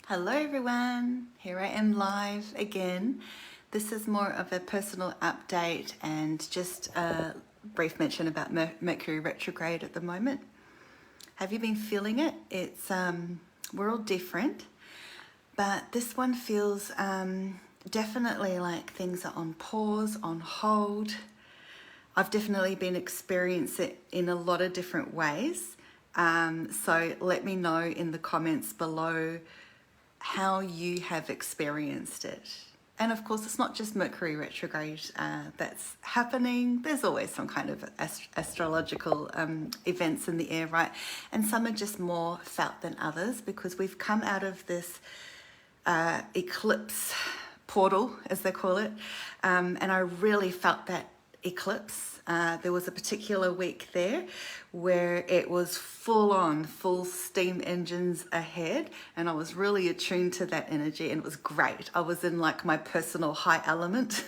Hello everyone, here I am live again. This is more of a personal update and just a brief mention about Mercury Retrograde at the moment. Have you been feeling it? It's we're all different, but this one feels definitely like things are on pause, on hold. I've definitely been experiencing it in a lot of different ways. So let me know in the comments below how you have experienced it. And of course, it's not just Mercury retrograde that's happening. There's always some kind of astrological events in the air, right? And some are just more felt than others because we've come out of this eclipse portal, as they call it. And I really felt that eclipse. There was a particular week there where it was full on, full steam engines ahead, and I was really attuned to that energy, and it was great. I was in like my personal high element.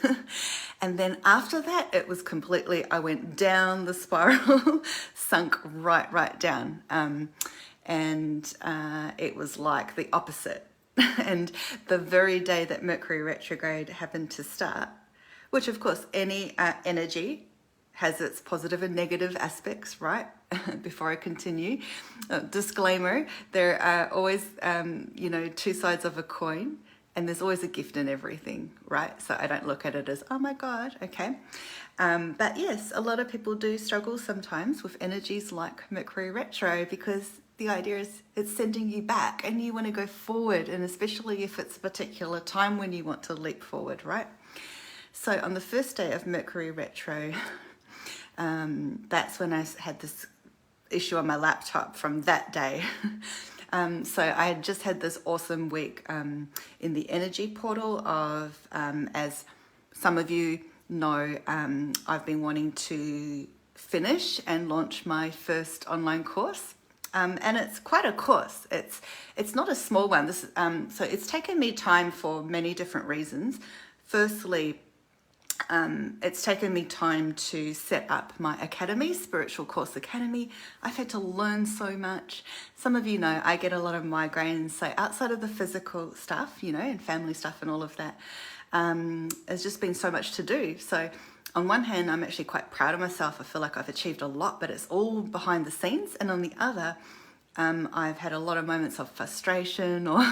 And then after that, it was completely, I went down the spiral, sunk right down. And it was like the opposite. And the very day that Mercury retrograde happened to start, which of course any energy has its positive and negative aspects, right? Before I continue, disclaimer, there are always, two sides of a coin, and there's always a gift in everything, right? So I don't look at it as, oh my God, okay. But yes, a lot of people do struggle sometimes with energies like Mercury retro because the idea is it's sending you back and you want to go forward, and especially if it's a particular time when you want to leap forward, right? So on the first day of Mercury retro, that's when I had this issue on my laptop from that day. So I had just had this awesome week in the energy portal of, as some of you know, I've been wanting to finish and launch my first online course. And it's quite a course. It's not a small one. So it's taken me time for many different reasons. Firstly, it's taken me time to set up my academy, Spiritual Course Academy. I've had to learn so much. Some of you know I get a lot of migraines, so outside of the physical stuff, and family stuff and all of that, there's just been so much to do. So on one hand, I'm actually quite proud of myself. I feel like I've achieved a lot, but it's all behind the scenes. And on the other, I've had a lot of moments of frustration or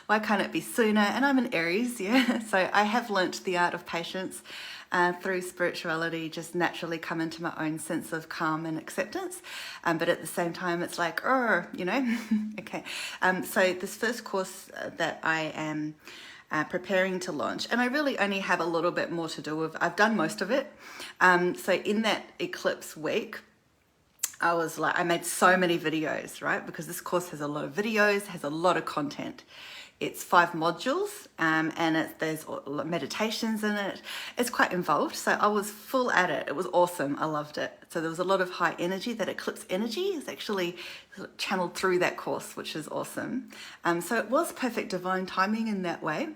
why can't it be sooner? And I'm an Aries, yeah. So I have learnt the art of patience through spirituality, just naturally come into my own sense of calm and acceptance. But at the same time, it's like, okay. So this first course that I am preparing to launch, and I really only have a little bit more to do with, I've done most of it. So in that eclipse week, I made so many videos, right? Because this course has a lot of videos, has a lot of content. It's 5 modules, and there's meditations in it. It's quite involved, so I was full at it. It was awesome. I loved it. So there was a lot of high energy. That eclipse energy is actually channeled through that course, which is awesome. So it was perfect divine timing in that way.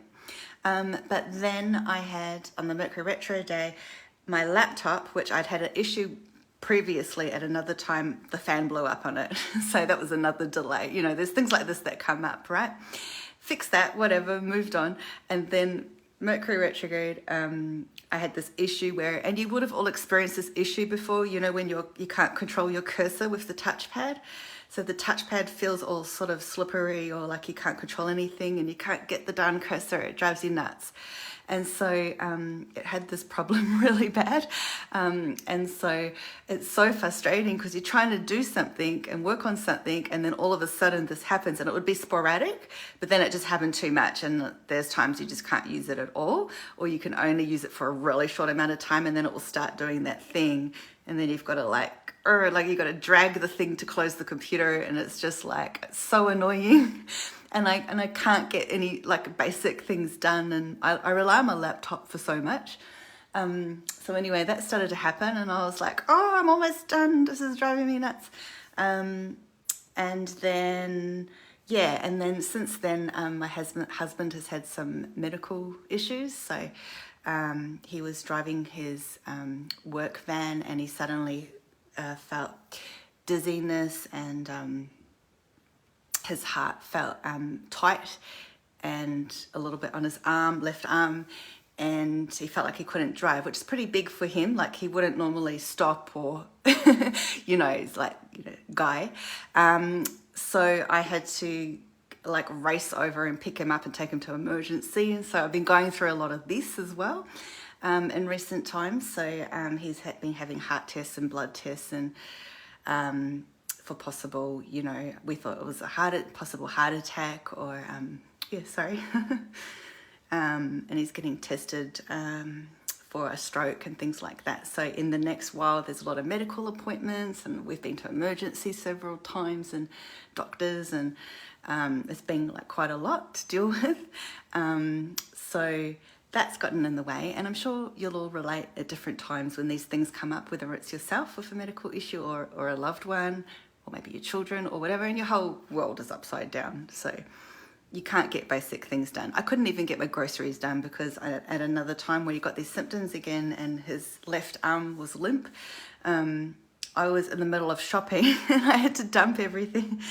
But then I had, on the Mercury Retro day, my laptop, which I'd had an issue previously at another time, the fan blew up on it. So that was another delay. There's things like this that come up, right? Fixed that, whatever, moved on. And then Mercury retrograde, I had this issue where, and you would have all experienced this issue before, when you can't control your cursor with the touchpad. So the touchpad feels all sort of slippery, or like you can't control anything and you can't get the darn cursor. It drives you nuts. And so it had this problem really bad. And so it's so frustrating because you're trying to do something and work on something, and then all of a sudden this happens, and it would be sporadic, but then it just happened too much. And there's times you just can't use it at all, or you can only use it for a really short amount of time, and then it will start doing that thing. And then you've got to you got to drag the thing to close the computer, and it's just like so annoying. And I can't get any basic things done, and I rely on my laptop for so much. So anyway, that started to happen, and I was like, oh, I'm almost done. This is driving me nuts. And then since then, my husband has had some medical issues. So he was driving his work van, and he suddenly felt dizziness, and his heart felt tight and a little bit on his arm, left arm, and he felt like he couldn't drive, which is pretty big for him. Like he wouldn't normally stop or, he's like, guy. So I had to like race over and pick him up and take him to emergency. And so I've been going through a lot of this as well in recent times. So he's been having heart tests and blood tests and for possible, we thought it was a possible heart attack or, and he's getting tested for a stroke and things like that. So in the next while, there's a lot of medical appointments, and we've been to emergency several times and doctors, and it's been like quite a lot to deal with. So that's gotten in the way, and I'm sure you'll all relate at different times when these things come up, whether it's yourself with a medical issue or a loved one, or maybe your children or whatever, and your whole world is upside down. So you can't get basic things done. I couldn't even get my groceries done because at another time where he got these symptoms again and his left arm was limp, I was in the middle of shopping and I had to dump everything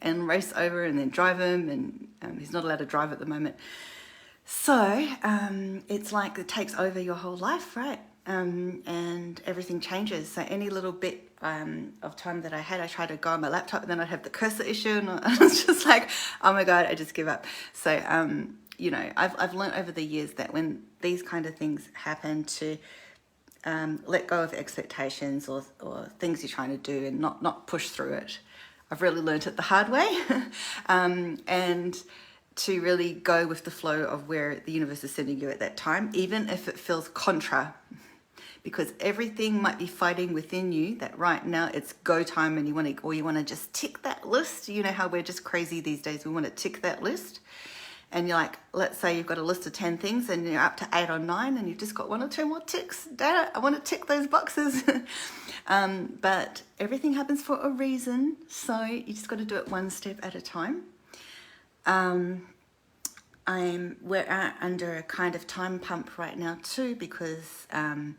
and race over and then drive him, and he's not allowed to drive at the moment. So it's like it takes over your whole life, right? And everything changes. So any little bit of time that I had, I tried to go on my laptop, and then I'd have the cursor issue, and I was just like, oh my God, I just give up. So, I've learned over the years that when these kind of things happen, to let go of expectations or things you're trying to do and not push through it. I've really learned it the hard way. And to really go with the flow of where the universe is sending you at that time, even if it feels contra. Because everything might be fighting within you that right now it's go time, and you want to just tick that list. You know how we're just crazy these days. We want to tick that list. And you're like, let's say you've got a list of 10 things and you're up to 8 or 9 and you've just got 1 or 2 more ticks. Dad, I want to tick those boxes. But everything happens for a reason. So you just got to do it one step at a time. We're under a kind of time pump right now too, because in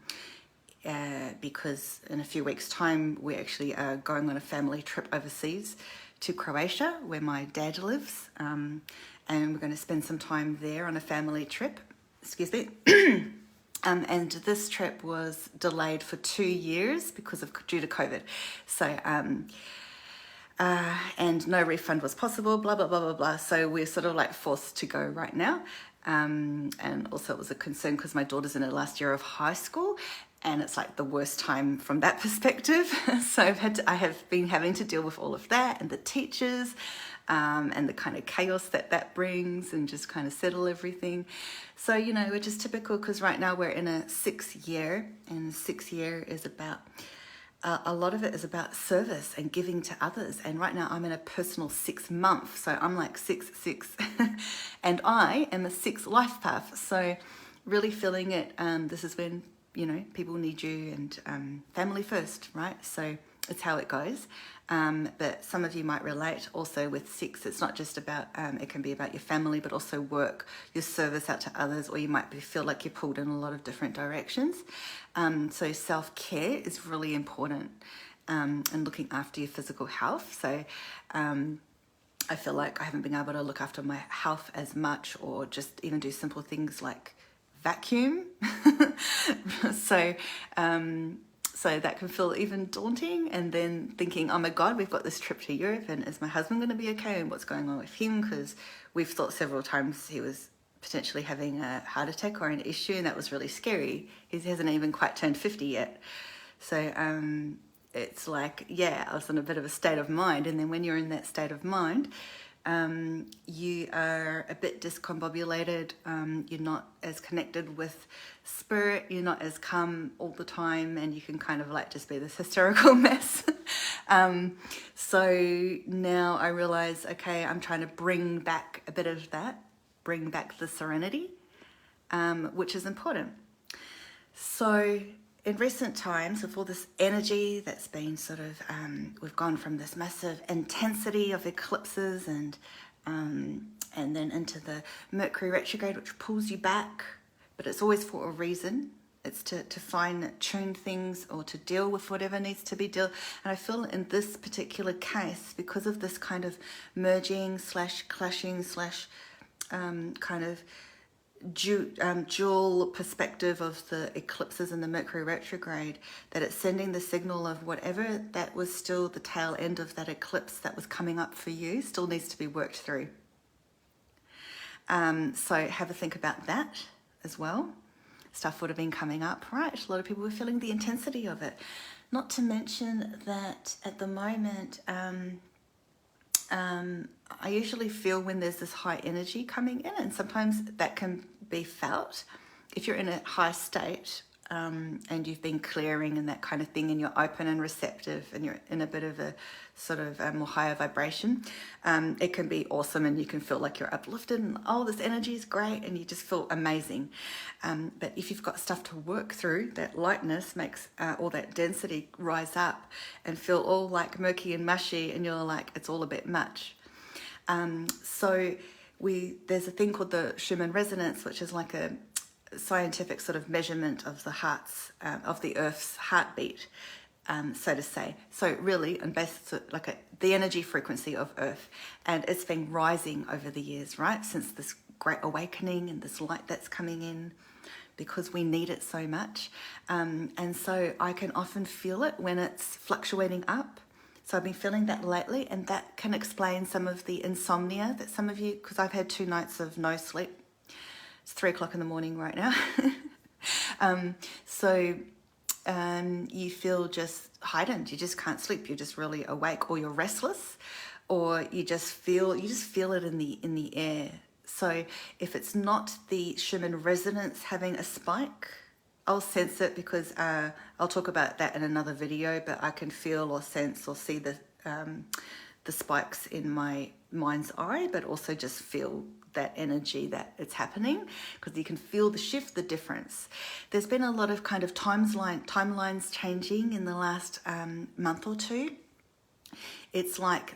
a few weeks' time we actually are going on a family trip overseas to Croatia, where my dad lives, and we're going to spend some time there on a family trip. Excuse me. And this trip was delayed for 2 years due to COVID. So and no refund was possible, blah, blah, blah, blah, blah. So we're sort of like forced to go right now. And also it was a concern because my daughter's in her last year of high school, and it's like the worst time from that perspective. So I have been having to deal with all of that and the teachers, and the kind of chaos that brings, and just kind of settle everything. So, which is typical because right now we're in a 6th year, and 6th year is about, a lot of it is about service and giving to others. And right now I'm in a personal 6th month. So I'm like 6, and I am a 6th life path. So really feeling it. This is when, people need you, and family first, right? So it's how it goes. But some of you might relate also with 6. It's not just about, it can be about your family, but also work, your service out to others, or you might feel like you're pulled in a lot of different directions. So self-care is really important, and looking after your physical health. So I feel like I haven't been able to look after my health as much, or just even do simple things like vacuum. So that can feel even daunting, and then thinking, oh my God, we've got this trip to Europe, and is my husband going to be okay, and what's going on with him? Because we've thought several times he was potentially having a heart attack or an issue, and that was really scary. He hasn't even quite turned 50 yet. So it's like, I was in a bit of a state of mind, and then when you're in that state of mind, you are a bit discombobulated, you're not as connected with spirit, you're not as calm all the time, and you can kind of like just be this hysterical mess. So now I realize, okay, I'm trying to bring back a bit of that, bring back the serenity, which is important. So in recent times, with all this energy that's been sort of, we've gone from this massive intensity of eclipses and then into the Mercury Retrograde, which pulls you back, but it's always for a reason. It's to fine-tune things, or to deal with whatever needs to be dealt. And I feel in this particular case, because of this kind of merging / clashing / kind of dual perspective of the eclipses and the Mercury retrograde, that it's sending the signal of whatever that was still the tail end of that eclipse that was coming up for you still needs to be worked through. So have a think about that as well. Stuff would have been coming up, right? A lot of people were feeling the intensity of it. Not to mention that at the moment, I usually feel when there's this high energy coming in, and sometimes that can be felt if you're in a high state, and you've been clearing and that kind of thing, and you're open and receptive and you're in a bit of a sort of more higher vibration. It can be awesome, and you can feel like you're uplifted and this energy is great, and you just feel amazing. But if you've got stuff to work through, that lightness makes all that density rise up and feel all like murky and mushy, and you're like, it's all a bit much. So there's a thing called the Schumann Resonance, which is like a scientific sort of measurement of the heart's, of the Earth's heartbeat, so to say. So really, and based like the energy frequency of Earth, and it's been rising over the years, right? Since this great awakening and this light that's coming in, because we need it so much. And so I can often feel it when it's fluctuating up. So I've been feeling that lately, and that can explain some of the insomnia that some of you, because I've had 2 nights of no sleep. It's 3 o'clock in the morning right now. You feel just heightened. You just can't sleep. You're just really awake, or you're restless, or you just feel it in the air. So if it's not the Schumann Resonance having a spike, I'll sense it, because I'll talk about that in another video, but I can feel or sense or see the spikes in my mind's eye, but also just feel that energy that it's happening, because you can feel the shift, the difference. There's been a lot of kind of timelines changing in the last month or two. It's like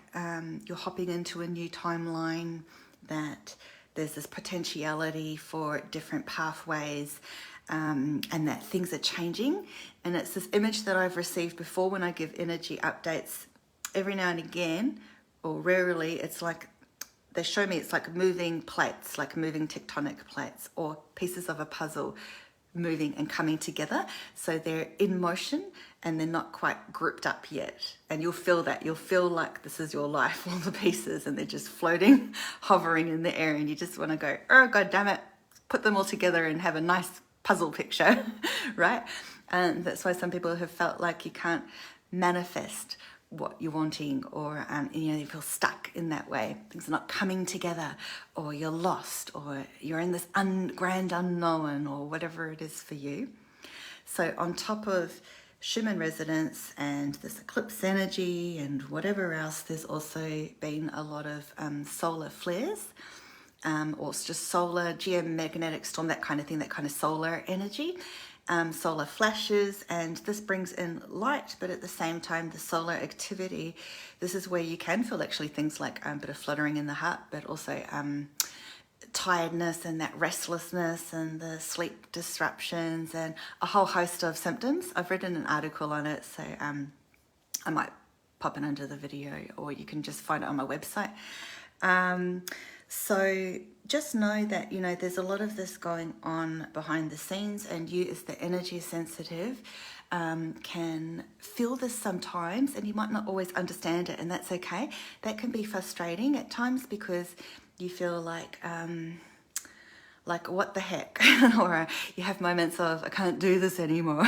you're hopping into a new timeline, that there's this potentiality for different pathways, and that things are changing. And it's this image that I've received before when I give energy updates. Every now and again, or rarely, it's like they show me it's like moving plates, like moving tectonic plates, or pieces of a puzzle moving and coming together. So they're in motion and they're not quite grouped up yet. And you'll feel that. You'll feel like this is your life, all the pieces, and they're just floating, hovering in the air, and you just want to go, oh, God damn it, put them all together and have a nice puzzle picture, right? And that's why some people have felt like you can't manifest what you're wanting, or you feel stuck in that way. Things are not coming together, or you're lost, or you're in this grand unknown, or whatever it is for you. So on top of Schumann Resonance and this eclipse energy and whatever else, there's also been a lot of solar flares, or it's just solar geomagnetic storm, that kind of thing, that kind of solar energy. Solar flashes, and this brings in light, but at the same time, the solar activity, this is where you can feel actually things like a bit of fluttering in the heart, but also tiredness and that restlessness and the sleep disruptions and a whole host of symptoms. I've written an article on it, so I might pop it under the video, or you can just find it on my website. So just know that, there's a lot of this going on behind the scenes, and you as the energy sensitive can feel this sometimes, and you might not always understand it, and that's okay. That can be frustrating at times, because you feel like what the heck, or you have moments of, I can't do this anymore.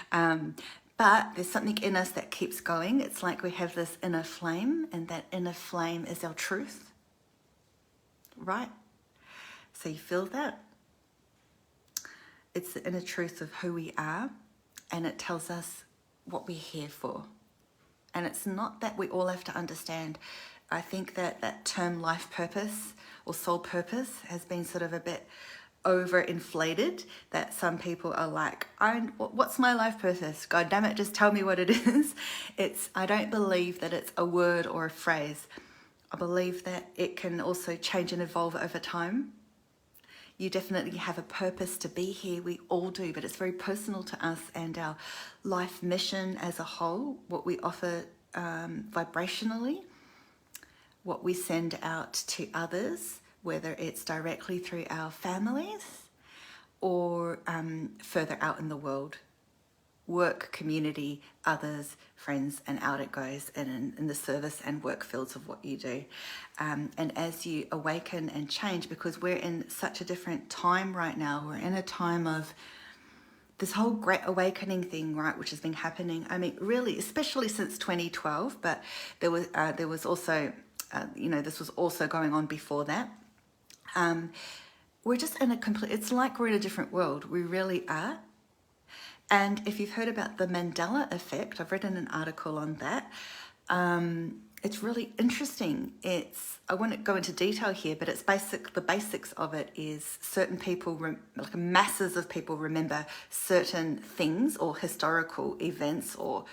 But there's something in us that keeps going. It's like we have this inner flame, and that inner flame is our truth. Right? So you feel that? It's the inner truth of who we are, and it tells us what we're here for. And it's not that we all have to understand. I think that term life purpose or soul purpose has been sort of a bit overinflated, that some people are like, what's my life purpose? God damn it, just tell me what it is. I don't believe that it's a word or a phrase. I believe that it can also change and evolve over time. You definitely have a purpose to be here. We all do, but it's very personal to us and our life mission as a whole, what we offer vibrationally, what we send out to others whether it's directly through our families or further out in the world. Work, community, others, friends, and out it goes in the service and work fields of what you do. And as you awaken and change, because we're in such a different time right now, we're in a time of this whole great awakening thing, right, which has been happening. I mean, really, especially since 2012, but there was also, this was also going on before that. We're just in a it's like we're in a different world. We really are. And if you've heard about the Mandela Effect, I've written an article on that. It's really interesting. I won't go into detail here, but the basics of it is certain people, like masses of people, remember certain things or historical events or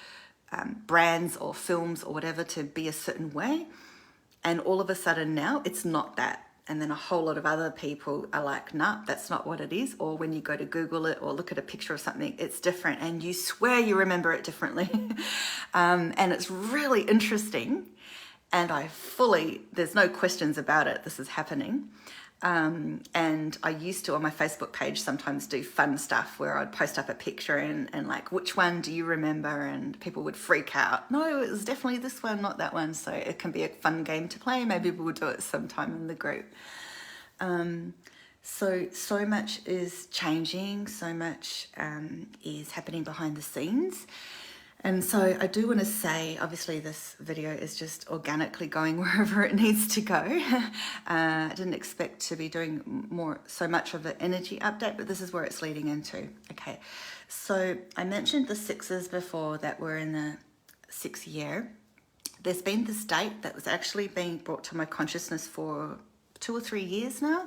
brands or films or whatever to be a certain way. And all of a sudden now it's not that. And then a whole lot of other people are like, nah, that's not what it is. Or when you go to Google it or look at a picture of something, it's different. And you swear you remember it differently. And it's really interesting. And there's no questions about it. This is happening. And I used to, on my Facebook page, sometimes do fun stuff where I'd post up a picture and like, which one do you remember? And people would freak out. No, it was definitely this one, not that one. So it can be a fun game to play. Maybe we'll do it sometime in the group. So much is changing. So much is happening behind the scenes. And so I do want to say, obviously this video is just organically going wherever it needs to go. I didn't expect to be doing so much of an energy update, but this is where it's leading into. Okay, so I mentioned the sixes before that we're in the 6th year. There's been this date that was actually being brought to my consciousness for 2 or 3 years now,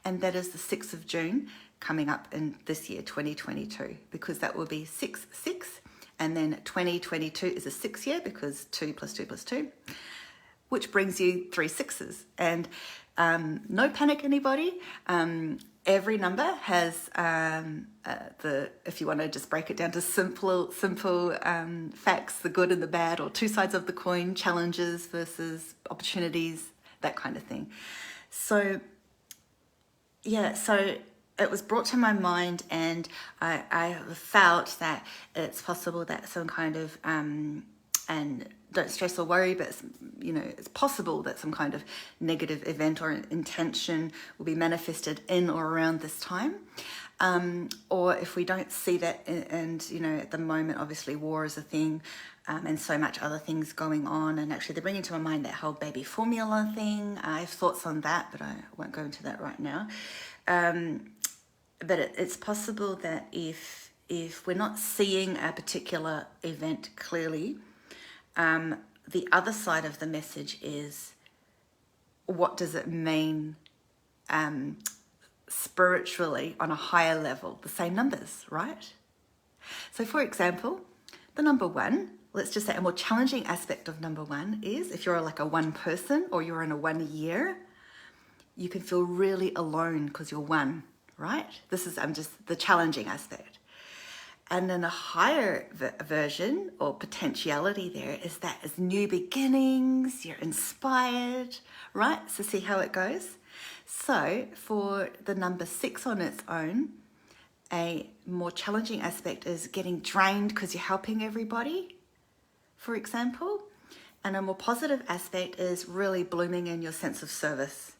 and that is the 6th of June coming up in this year, 2022, because that will be 6-6. And then 2022 is a 6th year because 2 + 2 + 2, which brings you 3 6s. And no panic, anybody. Every number has if you want to just break it down to simple facts, the good and the bad, or two sides of the coin, challenges versus opportunities, that kind of thing. So, yeah, it was brought to my mind, and I felt that it's possible that some kind of, and don't stress or worry, but it's possible that some kind of negative event or intention will be manifested in or around this time. Or if we don't see that, and at the moment, obviously war is a thing, and so much other things going on. And actually they're bringing to my mind that whole baby formula thing. I have thoughts on that, but I won't go into that right now. But it's possible that if we're not seeing a particular event clearly, the other side of the message is, what does it mean spiritually on a higher level? The same numbers, right? So for example, the number 1, let's just say a more challenging aspect of number 1 is if you're like a 1 person or you're in a 1 year, you can feel really alone because you're 1. Right? This is just the challenging aspect. And then a higher version or potentiality there is that as new beginnings, you're inspired, right? So see how it goes. So for the number 6 on its own, a more challenging aspect is getting drained because you're helping everybody, for example. And a more positive aspect is really blooming in your sense of service,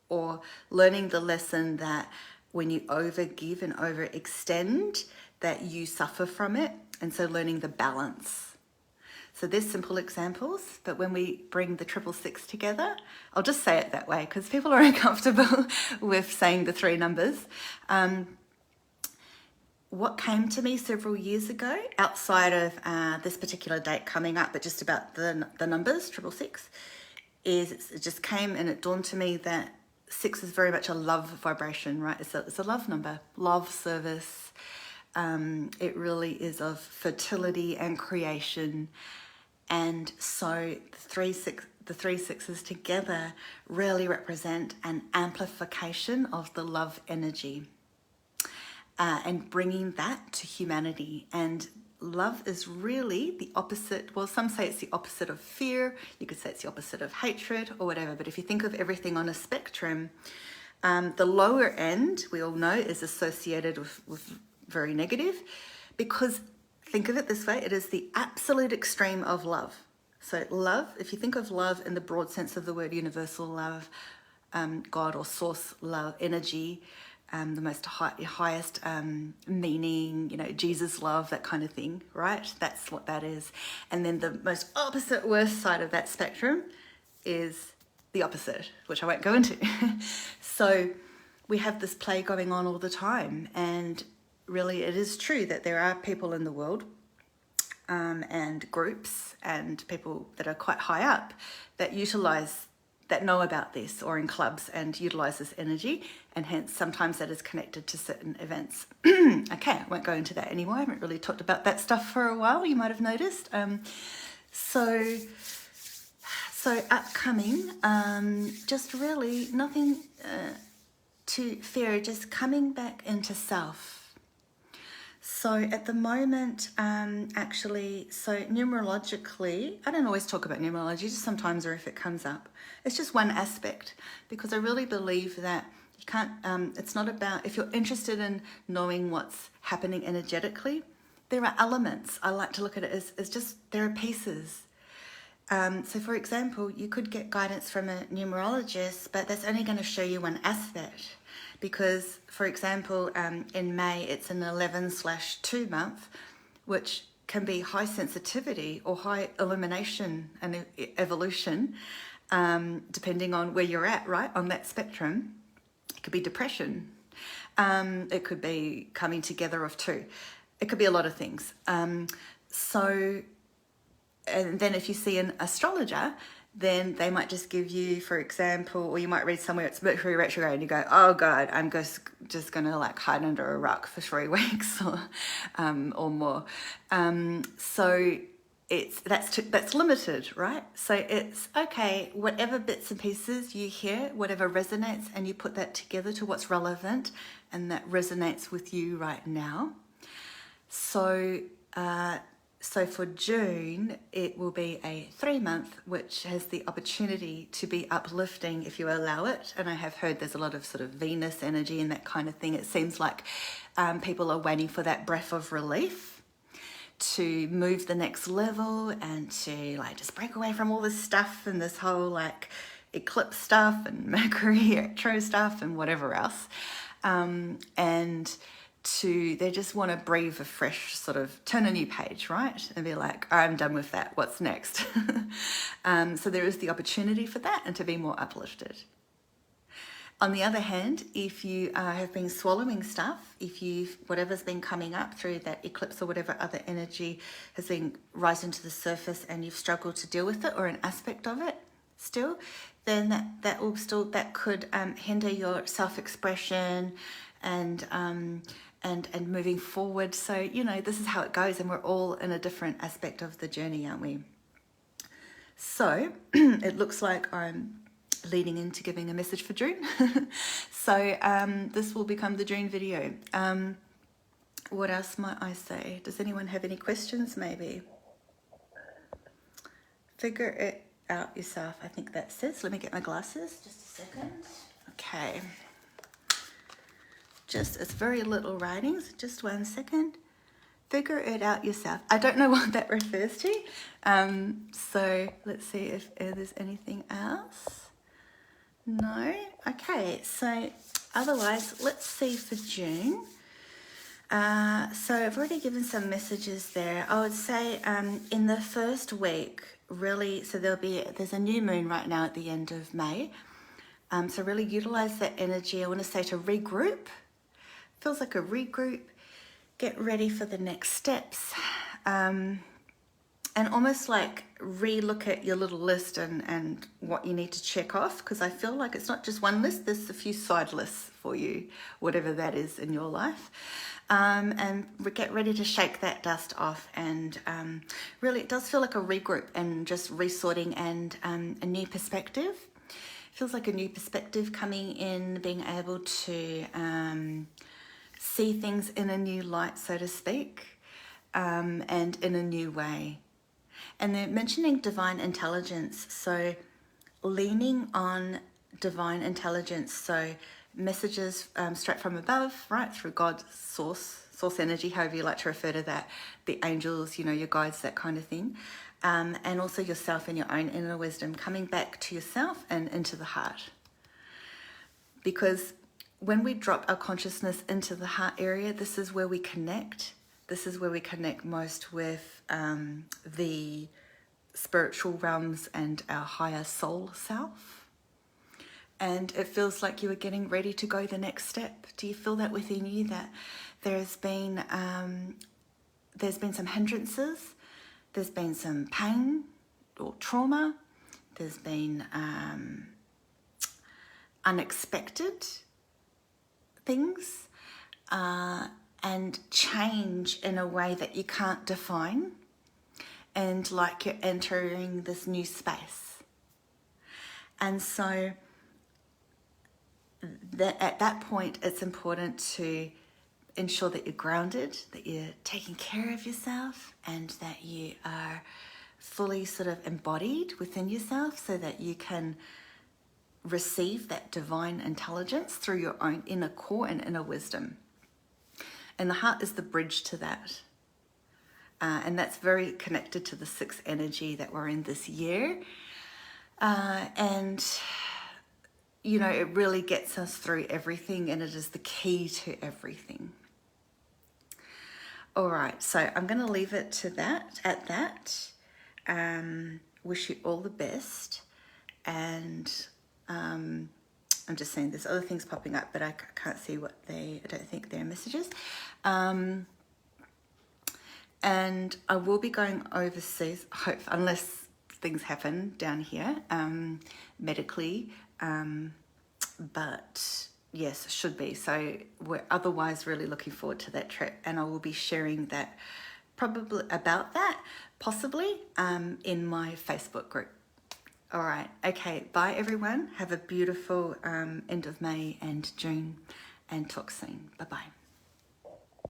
or learning the lesson that when you overgive and overextend, that you suffer from it. And so learning the balance. So there's simple examples, but when we bring the 666 together, I'll just say it that way because people are uncomfortable with saying the 3 numbers. What came to me several years ago, outside of this particular date coming up, but just about the numbers, 666, is it just came and it dawned to me that 6 is very much a love vibration, right? It's a love number, love, service. It really is of fertility and creation. And so the 3 6s together really represent an amplification of the love energy, and bringing that to humanity. And love is really the opposite. Well, some say it's the opposite of fear. You could say it's the opposite of hatred or whatever. But if you think of everything on a spectrum, the lower end, we all know, is associated with very negative, because think of it this way, it is the absolute extreme of love. So love, if you think of love in the broad sense of the word, universal love, God or source love, energy, the most highest meaning, you know, Jesus love, that kind of thing, right? That's what that is. And then the most opposite worst side of that spectrum is the opposite, which I won't go into. So we have this play going on all the time, and really it is true that there are people in the world and groups and people that are quite high up that utilize, that know about this, or in clubs and utilize this energy, and hence sometimes that is connected to certain events. Okay, I won't go into that anymore. I haven't really talked about that stuff for a while, you might have noticed. So upcoming, just really nothing to fear, just coming back into self. So at the moment, actually, so numerologically, I don't always talk about numerology, just sometimes, or if it comes up. It's just one aspect, because I really believe that you can't, it's not about, if you're interested in knowing what's happening energetically, there are elements. I like to look at it as just, there are pieces. So for example, you could get guidance from a numerologist, but that's only going to show you one aspect. Because, for example, in May, it's an 11/2 month, which can be high sensitivity or high illumination and evolution, depending on where you're at, right, on that spectrum. It could be depression. It could be coming together of two. It could be a lot of things. So, and then if you see an astrologer, then they might just give you, for example, or you might read somewhere it's Mercury Retrograde and you go, oh God, I'm just going to like hide under a rock for 3 weeks or more. So that's limited, right? So it's okay, whatever bits and pieces you hear, whatever resonates, and you put that together to what's relevant and that resonates with you right now. So for June, it will be a 3-month, which has the opportunity to be uplifting if you allow it. And I have heard there's a lot of sort of Venus energy and that kind of thing. It seems like people are waiting for that breath of relief to move the next level and to like just break away from all this stuff and this whole like eclipse stuff and Mercury Retro stuff and whatever else. They just want to breathe a fresh sort of, turn a new page, right? And be like, I'm done with that, what's next? So there is the opportunity for that and to be more uplifted. On the other hand, if you have been swallowing stuff, whatever's been coming up through that eclipse or whatever other energy has been rising to the surface and you've struggled to deal with it or an aspect of it still, then that could hinder your self-expression and moving forward. So, you know, this is how it goes, and we're all in a different aspect of the journey, aren't we? So it looks like I'm leading into giving a message for June. So this will become the June video. What else might I say? Does anyone have any questions maybe? Figure it out yourself, I think that says. Let me get my glasses, just a second. Okay. It's very little writing, so just 1 second. Figure it out yourself. I don't know what that refers to. So let's see if there's anything else. No? Okay, so otherwise, let's see for June. So I've already given some messages there. I would say in the first week, really, so there's a new moon right now at the end of May. So really utilize that energy. I want to say to regroup. Feels like a regroup, get ready for the next steps, and almost like re-look at your little list and what you need to check off, because I feel like it's not just one list, there's a few side lists for you, whatever that is in your life, and get ready to shake that dust off. And really it does feel like a regroup and just resorting and a new perspective. It feels like a new perspective coming in, being able to see things in a new light, so to speak. and in a new way. And they're mentioning divine intelligence, so leaning on divine intelligence, so messages straight from above, right, through God, source energy, however you like to refer to that, the angels, you know, your guides, that kind of thing, and also yourself and your own inner wisdom, coming back to yourself and into the heart. Because when we drop our consciousness into the heart area, this is where we connect. This is where we connect most with the spiritual realms and our higher soul self. And it feels like you are getting ready to go the next step. Do you feel that within you, that there's been some hindrances, there's been some pain or trauma, there's been unexpected things, and change in a way that you can't define, and like you're entering this new space. And so at that point, it's important to ensure that you're grounded, that you're taking care of yourself, and that you are fully sort of embodied within yourself, so that you can receive that divine intelligence through your own inner core and inner wisdom. And the heart is the bridge to that. And that's very connected to the sixth energy that we're in this year. And, you know, it really gets us through everything, and it is the key to everything. All right, so I'm going to leave it to that, at that. Wish you all the best. And I'm just saying there's other things popping up, but I can't see what I don't think they're messages. And I will be going overseas, unless things happen down here medically, but yes, should be. So we're otherwise really looking forward to that trip, and I will be sharing that possibly in my Facebook group. All right, okay, bye everyone. Have a beautiful end of May and June, and talk soon. Bye-bye.